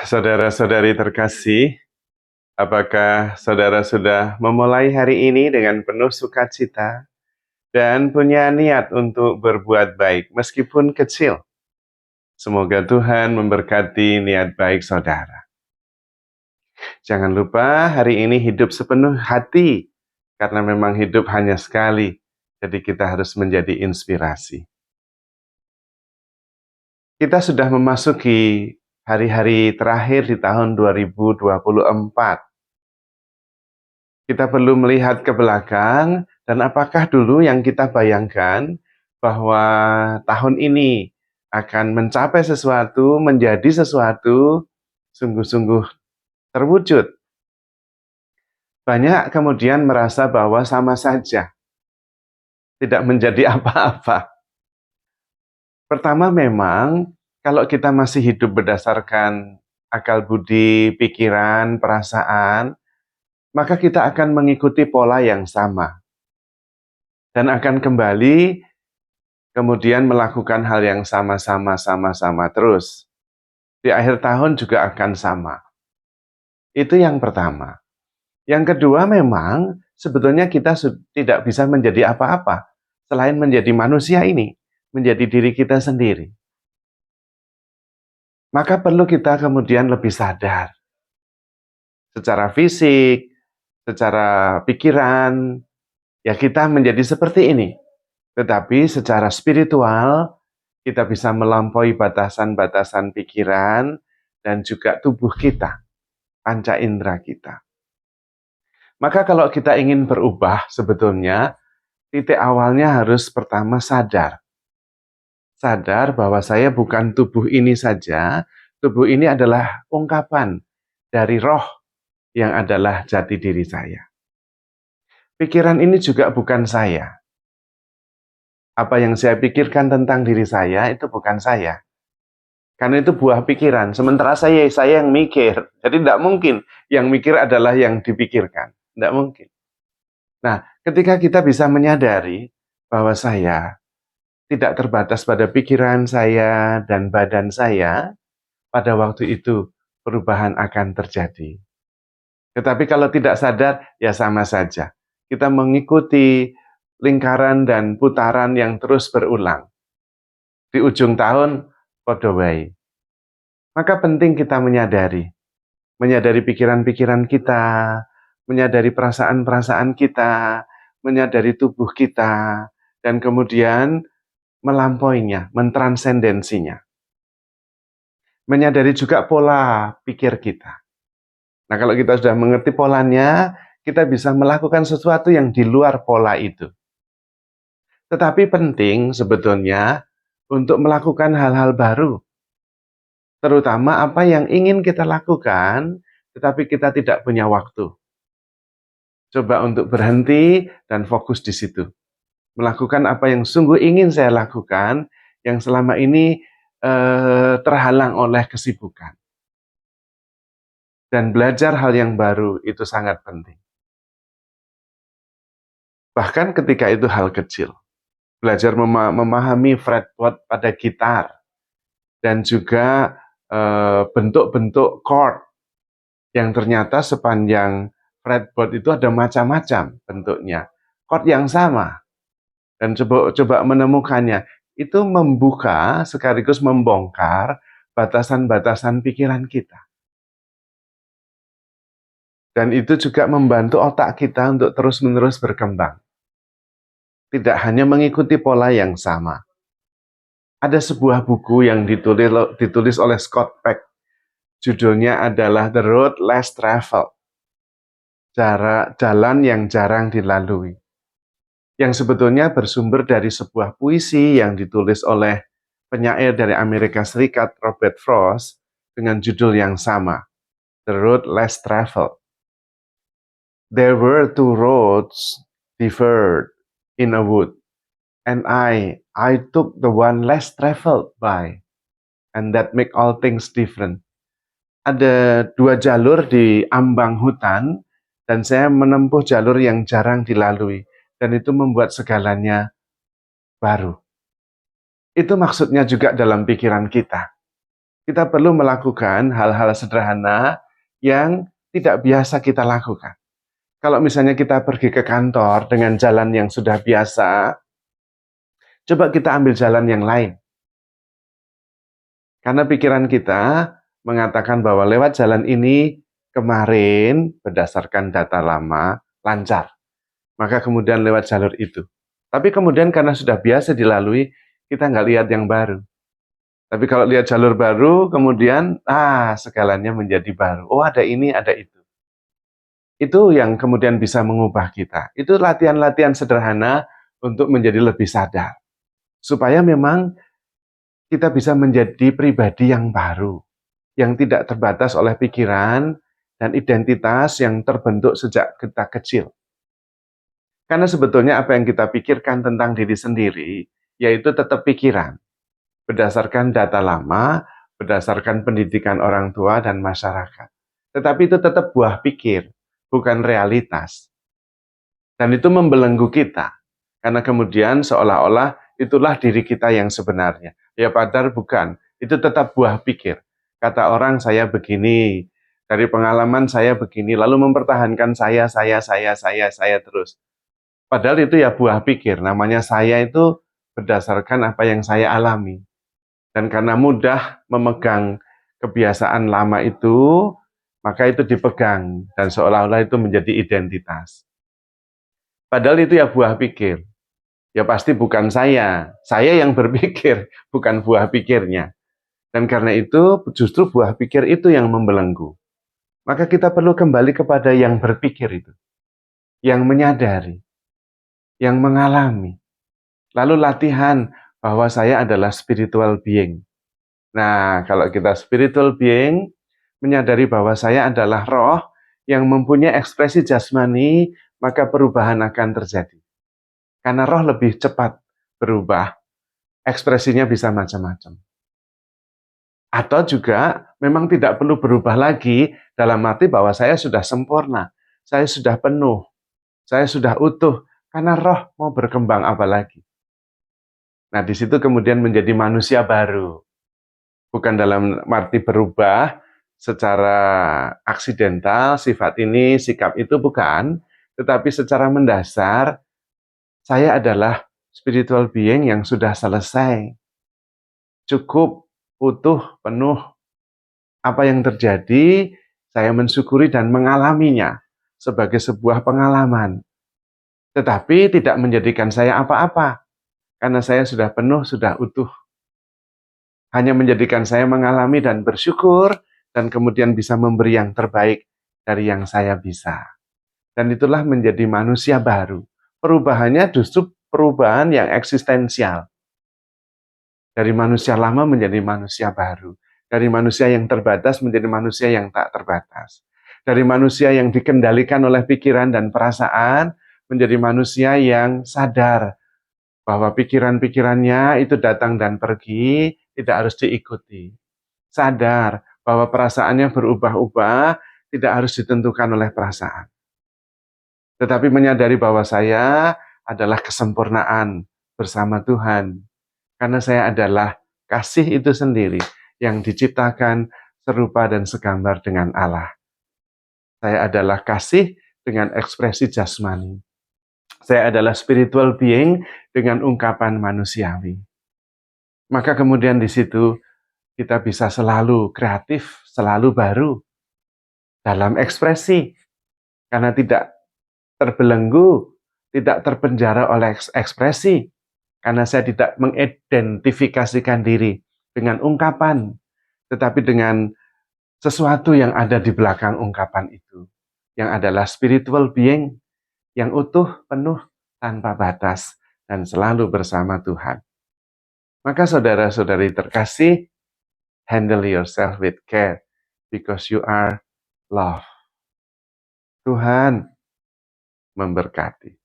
Saudara-saudari terkasih, apakah saudara sudah memulai hari ini dengan penuh sukacita dan punya niat untuk berbuat baik meskipun kecil? Semoga Tuhan memberkati niat baik saudara. Jangan lupa hari ini hidup sepenuh hati, karena memang hidup hanya sekali, jadi kita harus menjadi inspirasi. Kita sudah memasuki hari-hari terakhir di tahun 2024. Kita perlu melihat ke belakang, dan apakah dulu yang kita bayangkan bahwa tahun ini akan mencapai sesuatu, menjadi sesuatu, sungguh-sungguh terwujud. Banyak kemudian merasa bahwa sama saja, tidak menjadi apa-apa. Pertama memang, kalau kita masih hidup berdasarkan akal budi, pikiran, perasaan, maka kita akan mengikuti pola yang sama. Dan akan kembali kemudian melakukan hal yang sama-sama terus. Di akhir tahun juga akan sama. Itu yang pertama. Yang kedua memang sebetulnya kita tidak bisa menjadi apa-apa selain menjadi manusia ini, menjadi diri kita sendiri. Maka perlu kita kemudian lebih sadar. Secara fisik, secara pikiran, ya kita menjadi seperti ini. Tetapi secara spiritual, kita bisa melampaui batasan-batasan pikiran dan juga tubuh kita, panca indera kita. Maka kalau kita ingin berubah, sebetulnya titik awalnya harus pertama sadar. Sadar bahwa saya bukan tubuh ini saja, tubuh ini adalah ungkapan dari roh yang adalah jati diri saya. Pikiran ini juga bukan saya. Apa yang saya pikirkan tentang diri saya itu bukan saya. Karena itu buah pikiran, sementara saya yang mikir. Jadi tidak mungkin yang mikir adalah yang dipikirkan. Tidak mungkin. Nah, ketika kita bisa menyadari bahwa saya tidak terbatas pada pikiran saya dan badan saya, pada waktu itu perubahan akan terjadi. Tetapi kalau tidak sadar, ya sama saja. Kita mengikuti lingkaran dan putaran yang terus berulang. Di ujung tahun, podo wae. Maka penting kita menyadari pikiran-pikiran kita, menyadari perasaan-perasaan kita, menyadari tubuh kita, dan kemudian melampauinya, mentransendensinya. Menyadari juga pola pikir kita. Nah, kalau kita sudah mengerti polanya, kita bisa melakukan sesuatu yang di luar pola itu. Tetapi penting sebetulnya untuk melakukan hal-hal baru. Terutama apa yang ingin kita lakukan, tetapi kita tidak punya waktu. Coba untuk berhenti dan fokus di situ. Melakukan apa yang sungguh ingin saya lakukan, yang selama ini terhalang oleh kesibukan. Dan belajar hal yang baru itu sangat penting. Bahkan ketika itu hal kecil. Belajar memahami fretboard pada gitar. Dan juga bentuk-bentuk chord yang ternyata sepanjang fretboard itu ada macam-macam bentuknya. Chord yang sama. Dan coba menemukannya. Itu membuka sekaligus membongkar batasan-batasan pikiran kita. Dan itu juga membantu otak kita untuk terus-menerus berkembang. Tidak hanya mengikuti pola yang sama. Ada sebuah buku yang ditulis oleh Scott Peck. Judulnya adalah The Road Less Traveled. Jalan yang jarang dilalui. Yang sebetulnya bersumber dari sebuah puisi yang ditulis oleh penyair dari Amerika Serikat, Robert Frost, dengan judul yang sama, The Road Less Traveled. There were two roads diverged in a wood, and I took the one less traveled by, and that make all things different. Ada dua jalur di ambang hutan, dan saya menempuh jalur yang jarang dilalui, dan itu membuat segalanya baru. Itu maksudnya juga dalam pikiran kita. Kita perlu melakukan hal-hal sederhana yang tidak biasa kita lakukan. Kalau misalnya kita pergi ke kantor dengan jalan yang sudah biasa, coba kita ambil jalan yang lain. Karena pikiran kita mengatakan bahwa lewat jalan ini kemarin berdasarkan data lama lancar. Maka kemudian lewat jalur itu. Tapi kemudian karena sudah biasa dilalui, kita nggak lihat yang baru. Tapi kalau lihat jalur baru, kemudian segalanya menjadi baru. Oh, ada ini, ada itu. Itu yang kemudian bisa mengubah kita. Itu latihan-latihan sederhana untuk menjadi lebih sadar. Supaya memang kita bisa menjadi pribadi yang baru, yang tidak terbatas oleh pikiran dan identitas yang terbentuk sejak kita kecil. Karena sebetulnya apa yang kita pikirkan tentang diri sendiri, yaitu tetap pikiran, berdasarkan data lama, berdasarkan pendidikan orang tua dan masyarakat. Tetapi itu tetap buah pikir, bukan realitas. Dan itu membelenggu kita, karena kemudian seolah-olah itulah diri kita yang sebenarnya. Ya padahal bukan, itu tetap buah pikir. Kata orang saya begini, dari pengalaman saya begini, lalu mempertahankan saya terus. Padahal itu ya buah pikir, namanya saya itu berdasarkan apa yang saya alami. Dan karena mudah memegang kebiasaan lama itu, maka itu dipegang dan seolah-olah itu menjadi identitas. Padahal itu ya buah pikir. Ya pasti bukan saya yang berpikir, bukan buah pikirnya. Dan karena itu justru buah pikir itu yang membelenggu. Maka kita perlu kembali kepada yang berpikir itu, yang menyadari, yang mengalami. Lalu latihan bahwa saya adalah spiritual being. Nah, kalau kita spiritual being, menyadari bahwa saya adalah roh yang mempunyai ekspresi jasmani, maka perubahan akan terjadi. Karena roh lebih cepat berubah, ekspresinya bisa macam-macam. Atau juga memang tidak perlu berubah lagi dalam arti bahwa saya sudah sempurna, saya sudah penuh, saya sudah utuh, karena roh mau berkembang apa lagi. Nah, di situ kemudian menjadi manusia baru. Bukan dalam arti berubah secara aksidental, sifat ini, sikap itu bukan, tetapi secara mendasar, saya adalah spiritual being yang sudah selesai, cukup, utuh, penuh. Apa yang terjadi, saya mensyukuri dan mengalaminya sebagai sebuah pengalaman. Tetapi tidak menjadikan saya apa-apa, karena saya sudah penuh, sudah utuh. Hanya menjadikan saya mengalami dan bersyukur, dan kemudian bisa memberi yang terbaik dari yang saya bisa. Dan itulah menjadi manusia baru. Perubahannya justru perubahan yang eksistensial. Dari manusia lama menjadi manusia baru. Dari manusia yang terbatas menjadi manusia yang tak terbatas. Dari manusia yang dikendalikan oleh pikiran dan perasaan menjadi manusia yang sadar bahwa pikiran-pikirannya itu datang dan pergi, tidak harus diikuti. Sadar bahwa perasaannya berubah-ubah, tidak harus ditentukan oleh perasaan. Tetapi menyadari bahwa saya adalah kesempurnaan bersama Tuhan. Karena saya adalah kasih itu sendiri yang diciptakan serupa dan segambar dengan Allah. Saya adalah kasih dengan ekspresi jasmani. Saya adalah spiritual being dengan ungkapan manusiawi. Maka kemudian di situ kita bisa selalu kreatif, selalu baru dalam ekspresi. Karena tidak terbelenggu, tidak terpenjara oleh ekspresi. Karena saya tidak mengidentifikasikan diri dengan ungkapan, tetapi dengan sesuatu yang ada di belakang ungkapan itu. Yang adalah spiritual being, yang utuh, penuh, tanpa batas, dan selalu bersama Tuhan. Maka saudara-saudari terkasih, handle yourself with care, because you are love. Tuhan memberkati.